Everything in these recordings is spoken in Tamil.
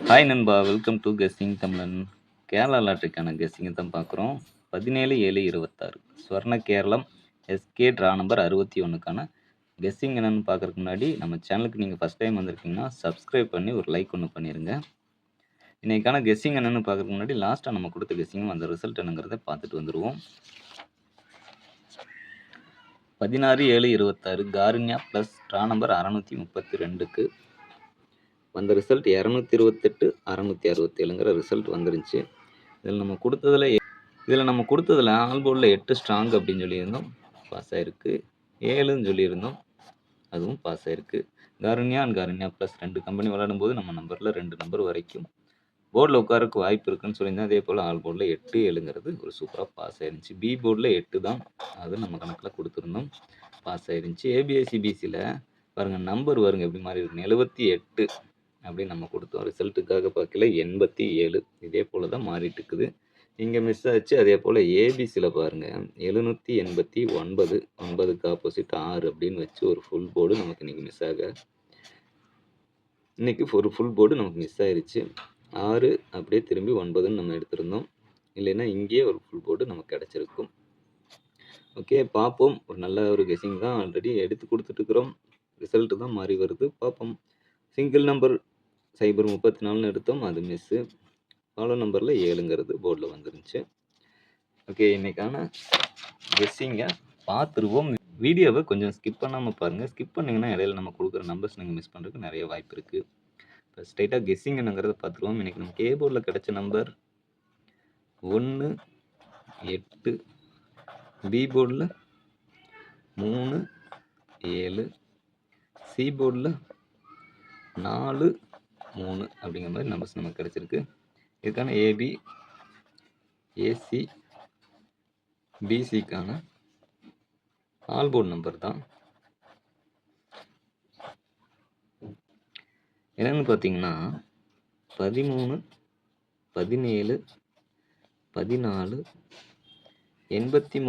ஹாய் நண்பா, வெல்கம் டு கெஸ்ஸிங் தமிழன். கேரளா லாட்ரிக்கான கெஸ்ஸிங்கை தான் பார்க்குறோம். 17/7/26 Swarna Keralam SK draw number 61க்கான கெஸ்ஸிங் என்னென்னு பார்க்குறதுக்கு முன்னாடி நம்ம சேனலுக்கு நீங்கள் ஃபஸ்ட் டைம் வந்திருக்கீங்கன்னா சப்ஸ்கிரைப் பண்ணி ஒரு லைக் ஒன்று பண்ணிடுங்க. இன்றைக்கான கெஸ்ஸிங் என்னென்னு பார்க்குறதுக்கு முன்னாடி லாஸ்ட்டாக நம்ம கொடுத்த கெஸ்ஸிங்கும் அந்த ரிசல்ட் என்னங்கிறத பார்த்துட்டு வந்துடுவோம். 16/7/26 காருண்யா ப்ளஸ் ட்ரா நம்பர் 632க்கு வந்த ரிசல்ட் 228 667ங்கிற ரிசல்ட் வந்துருந்துச்சு. இதில் நம்ம கொடுத்ததில் ஆல் போர்டில் 8 ஸ்ட்ராங் அப்படின்னு சொல்லியிருந்தோம், பாஸ் ஆகிருக்கு. 7ன்னு சொல்லியிருந்தோம், அதுவும் பாஸ் ஆகிருக்கு. காருண்யா ப்ளஸ் 2 கம்பெனி விளையாடும்போது நம்ம நம்பரில் 2 நம்பர் வரைக்கும் போர்டில் உட்காரக்கு வாய்ப்பு இருக்குன்னு சொல்லியிருந்தேன். அதே போல் ஆல் போர்டில் 8 7ங்கிறது ஒரு சூப்பராக பாஸ் ஆயிருந்துச்சு. பி போர்டில் 8 தான், அது நம்ம கணக்கில் கொடுத்துருந்தோம், பாஸ் ஆயிருந்துச்சு. ஏபிஎஸ்சிபிசியில் பாருங்கள் நம்பர் வருங்க எப்படி மாதிரி இருக்குன்னு 78 அப்படின்னு நம்ம கொடுத்தோம். ரிசல்ட்டுக்காக பார்க்கல 87. இதே போல் தான் மாறிட்டு இருக்குது. இங்கே மிஸ் ஆச்சு. அதே போல் ஏபிசியில் பாருங்கள் 789 9க்கு ஆப்போசிட் 6 அப்படின்னு வச்சு ஒரு ஃபுல் போர்டு நமக்கு இன்றைக்கி மிஸ் ஆக இன்றைக்கி ஒரு ஃபுல் போர்டு நமக்கு மிஸ் ஆயிடுச்சு. 6 அப்படியே திரும்பி 9ன்னு நம்ம எடுத்திருந்தோம். இல்லைன்னா இங்கேயே ஒரு ஃபுல் போர்டு நமக்கு கிடச்சிருக்கும். ஓகே, பார்ப்போம். ஒரு நல்ல ஒரு கெஸ்ஸிங் தான் ஆல்ரெடி எடுத்து கொடுத்துட்ருக்குறோம். ரிசல்ட்டு தான் மாறி வருது, பார்ப்போம். சிங்கிள் நம்பர் 034ன்னு எடுத்தோம், அது மிஸ்ஸு. ஃபாலோ நம்பரில் 7ங்கிறது போர்டில் வந்துருந்துச்சு. ஓகே, இன்றைக்கான கெஸ்ஸிங்கை பார்த்துருவோம். வீடியோவை கொஞ்சம் ஸ்கிப் பண்ணாமல் பாருங்கள். ஸ்கிப் பண்ணிங்கன்னா இடையில நம்ம கொடுக்குற நம்பர்ஸ் நீங்கள் மிஸ் பண்ணுறதுக்கு நிறைய வாய்ப்பு இருக்குது. இப்போ ஸ்ட்ரைட்டாக கெஸ்ஸிங் என்னங்கிறத பார்த்துருவோம். இன்றைக்கி நம்ம கே போர்டில் கிடச்ச நம்பர் 1 8, பி போர்டில் 3 7, சி போர்டில் 4 3 அப்படிங்கிற மாதிரி நம்பர்ஸ் நமக்கு கிடச்சிருக்கு. இதுக்கான ஏபி ஏசி பிசிக்கான ஆல் போர்டு நம்பர் தான். என்னென்னு பார்த்தீங்கன்னா 13 17 14 83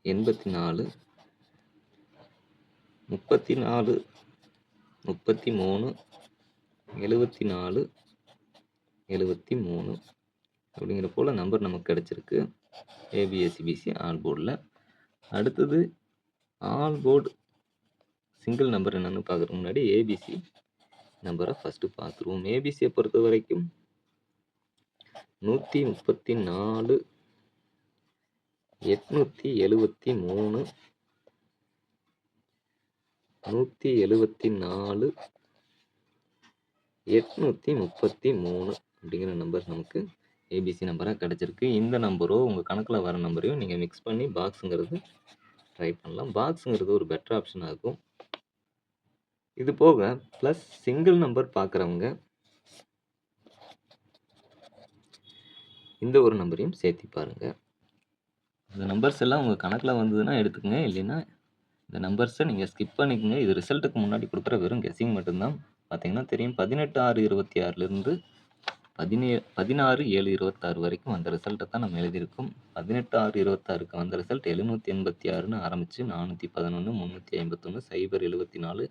87 84 34 33 74 73 அப்படிங்கிற போல் நம்பர் நமக்கு கிடச்சிருக்கு ஏபிஎஸ்சிபிசி ஆல் போர்டில். அடுத்தது ஆல் போர்டு சிங்கிள் நம்பர் என்னென்னு பார்க்குறதுக்கு முன்னாடி ஏபிசி நம்பரை ஃபஸ்ட்டு பார்த்துருவோம். ஏபிசியை பொறுத்த வரைக்கும் 134 873 174 833 அப்படிங்கிற நம்பர் நமக்கு ஏபிசி நம்பராக கிடச்சிருக்கு. இந்த நம்பரோ உங்கள் கணக்கில் வர நம்பரையும் நீங்கள் மிக்ஸ் பண்ணி பாக்ஸுங்கிறது ட்ரை பண்ணலாம். பாக்ஸுங்கிறது ஒரு பெட்டர் ஆப்ஷனாக இருக்கும். இது போக ப்ளஸ் சிங்கிள் நம்பர் பார்க்குறவங்க இந்த ஒரு நம்பரையும் சேர்த்து பாருங்கள். இந்த நம்பர்ஸ் எல்லாம் உங்கள் கணக்கில் வந்ததுன்னா எடுத்துக்கங்க, இல்லைன்னா இந்த நம்பர்ஸை நீங்கள் ஸ்கிப் பண்ணிக்கோங்க. இது ரிசல்ட்டுக்கு முன்னாடி கொடுக்குற வெறும் கெஸ்ஸிங் மட்டும்தான். பார்த்தீங்கன்னா தெரியும் 18/6/26லேருந்து 16/7/26 வரைக்கும் அந்த ரிசல்ட்டை தான் நம்ம எழுதியிருக்கோம். 18/6/26க்கு வந்த ரிசல்ட் 786ன்னு ஆரம்பித்து 411 351 074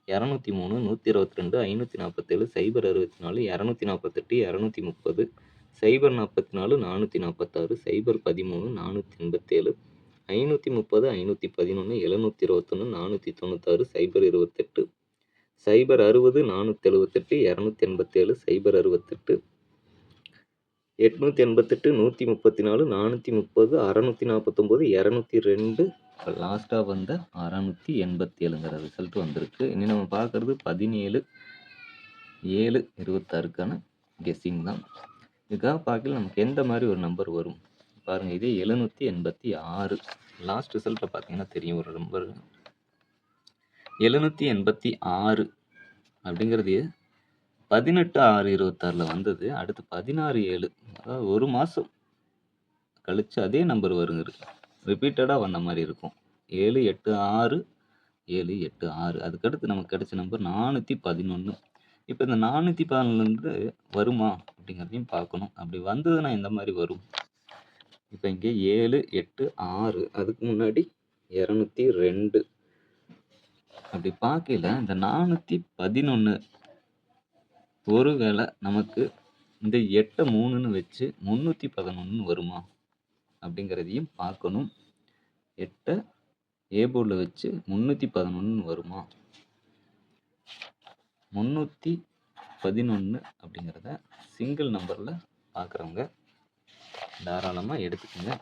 203 122 547 064 248 230 044 446 013 487 530 511 721 496 028 060 478 287 068 888 134 430 649 202 இப்போ லாஸ்ட்டாக வந்த 687ங்கிற ரிசல்ட் வந்திருக்கு. இனி நம்ம பார்க்குறது 17/7/26க்கான கெஸ்ஸிங் தான். இதுக்காக பார்க்கல நமக்கு எந்த மாதிரி ஒரு நம்பர் வரும் பாருங்கள். இதே 786 லாஸ்ட் ரிசல்ட்டில் பார்த்தீங்கன்னா தெரியும் ஒரு நம்பர் 786 அப்படிங்கிறது 18/6/26 வந்தது. அடுத்து 16/7, அதாவது ஒரு மாதம் கழித்து அதே நம்பர் வருங்க, ரிப்பீட்டடாக வந்த மாதிரி இருக்கும். 786 786. அதுக்கடுத்து நமக்கு கிடைச்ச நம்பர் 411. இப்போ இந்த 411 வருமா அப்படிங்கிறதையும் பார்க்கணும். அப்படி வந்ததுன்னா எந்த மாதிரி வரும்? இப்போ இங்கே 7 8 6, அதுக்கு முன்னாடி 202, அப்படி பார்க்கையில இந்த 411 ஒருவேளை நமக்கு இந்த 8 3ன்னு வச்சு 311 வருமா? அப்படிங்கிறதையும் பார்க்கணும். 8 ஏ போர்டில் வச்சு 311 வருமா? 311 அப்படிங்கிறத சிங்கிள் நம்பரில் பார்க்குறவங்க தாராளமாக எடுத்துக்கோங்க.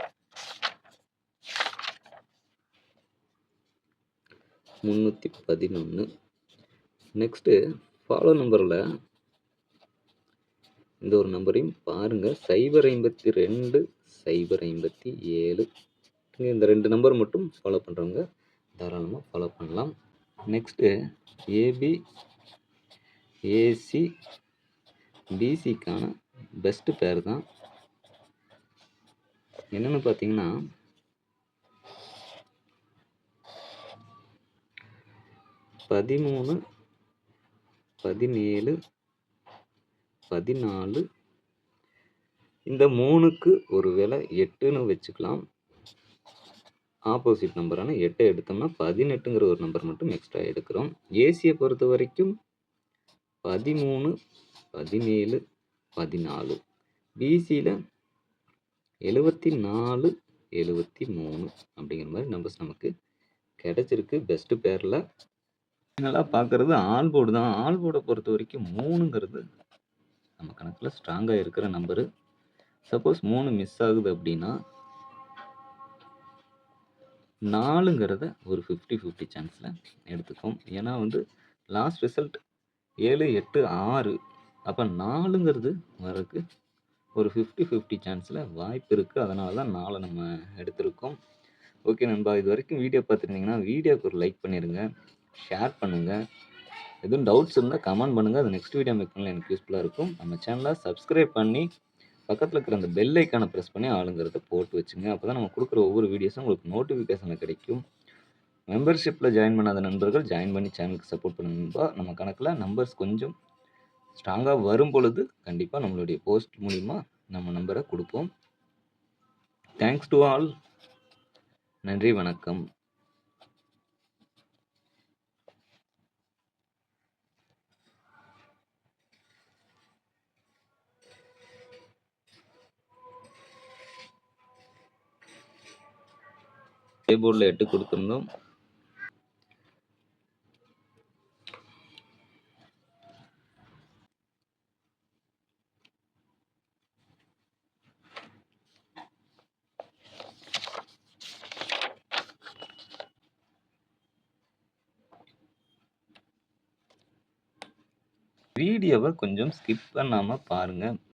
311. நெக்ஸ்ட்டு ஃபாலோ நம்பரில் இந்த ஒரு நம்பரையும் பாருங்கள். 052 057. இந்த 2 நம்பர் மட்டும் ஃபாலோ பண்ணுறவங்க தாராளமாக ஃபாலோ பண்ணலாம். நெக்ஸ்ட்டு ஏபி ஏசி பிசிக்கான பெஸ்ட்டு பேர் தான். என்னென்னு பார்த்தீங்கன்னா 13 17 14. இந்த 3க்கு ஒரு வேளை 8ன்னு வச்சுக்கலாம். ஆப்போசிட் நம்பரான 8 எடுத்தோம்னா 18ங்கிற ஒரு நம்பர் மட்டும் எக்ஸ்ட்ரா எடுக்கிறோம். ஏசியை பொறுத்த வரைக்கும் 13 17 14. பிசியில் 74 73 அப்படிங்கிற மாதிரி நம்பர்ஸ் நமக்கு கிடைச்சிருக்கு பெஸ்ட்டு பேரில். நல்லா பார்க்குறது ஆல் போர்டு தான். ஆல் போர்டை பொறுத்த வரைக்கும் 3ங்கிறது நம்ம கணக்கில் ஸ்ட்ராங்காக இருக்கிற நம்பரு. சப்போஸ் 3 மிஸ் ஆகுது அப்படின்னா 4ங்கிறத ஒரு 50-50 சான்ஸில் எடுத்துக்கும். ஏன்னா லாஸ்ட் ரிசல்ட் 7 8 6. அப்போ 4ங்கிறது வரக்கு ஒரு 50-50 சான்ஸில் வாய்ப்பு இருக்குது. அதனால தான் 4 நம்ம எடுத்திருக்கோம். ஓகே நண்பா, இது வரைக்கும் வீடியோ பார்த்துருந்தீங்கன்னா வீடியோக்கு ஒரு லைக் பண்ணிடுங்க, ஷேர் பண்ணுங்கள். எதுவும் டவுட்ஸ் இருந்தால் கமெண்ட் பண்ணுங்கள். அது நெக்ஸ்ட் வீடியோ மேக் பண்ணல எனக்கு யூஸ்ஃபுல்லாக இருக்கும். நம்ம சேனலை சப்ஸ்கிரைப் பண்ணி பக்கத்தில் இருக்கிற அந்த பெல் ஐக்கானை ப்ரெஸ் பண்ணி ஆளுங்கிறத போட்டு வச்சுங்க. அப்போ தான் நம்ம கொடுக்குற ஒவ்வொரு வீடியோஸும் உங்களுக்கு நோட்டிஃபிகேஷனில் கிடைக்கும். மெம்பர்ஷிப்பில் ஜாயின் பண்ணாத நண்பர்கள் ஜாயின் பண்ணி சேனலுக்கு சப்போர்ட் பண்ணுங்கப்பா. நம்ம கணக்கில் நம்பர்ஸ் கொஞ்சம் ஸ்ட்ராங்காக வரும் பொழுது கண்டிப்பாக நம்மளுடைய போஸ்ட் மூலிமா நம்ம நம்பரை கொடுப்போம். Thanks to all. நன்றி, வணக்கம். ஏ போர்டில் 8 கொடுத்துருந்தோம். வீடியோவை கொஞ்சம் ஸ்கிப் பண்ணாமல் பாருங்கள்.